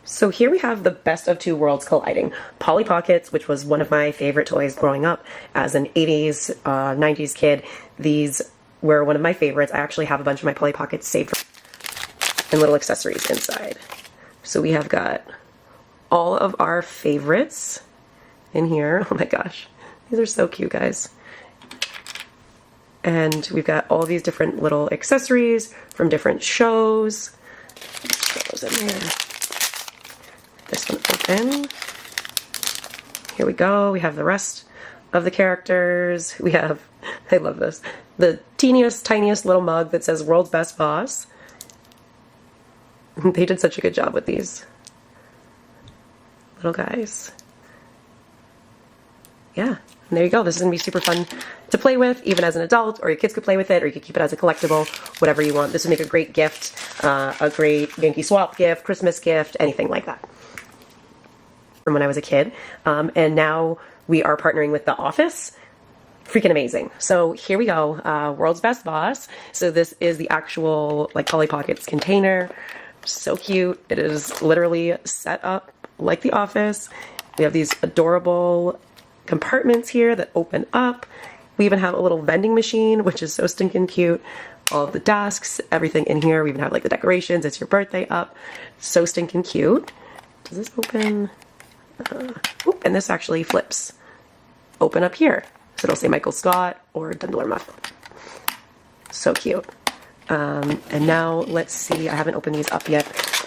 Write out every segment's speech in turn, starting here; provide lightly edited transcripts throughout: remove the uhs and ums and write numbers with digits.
So here we have the best of two worlds colliding. Polly Pockets, which was one of my favorite toys growing up as an 80s, 90s kid. These were one of my favorites. I actually have a bunch of my Polly Pockets saved and little accessories inside. So we have got all of our favorites in here. Oh my gosh, these are so cute, guys. And we've got all these different little accessories from different shows. Let's put those in here. This one open. Here we go. We have the rest of the characters. We have, I love this, the teeniest, tiniest little mug that says World's Best Boss. They did such a good job with these little guys. Yeah, and there you go. This is going to be super fun to play with, even as an adult, or your kids could play with it, or you could keep it as a collectible, whatever you want. This would make a great gift, a great Yankee Swap gift, Christmas gift, anything like that. From when I was a kid. And now we are partnering with The Office. Freaking amazing. So here we go. World's Best Boss. So this is the actual like Polly Pockets container. So cute. It is literally set up like The Office. We have these adorable compartments here that open up. We even have a little vending machine, which is so stinking cute. All of the desks, everything in here. We even have like the decorations. It's your birthday up. So stinking cute. Does this open? And this actually flips open up here. So it'll say Michael Scott or Dundler Muffin. So cute. And now let's see, I haven't opened these up yet,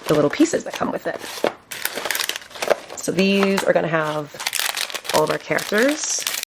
the little pieces that come with it. So these are going to have all of our characters.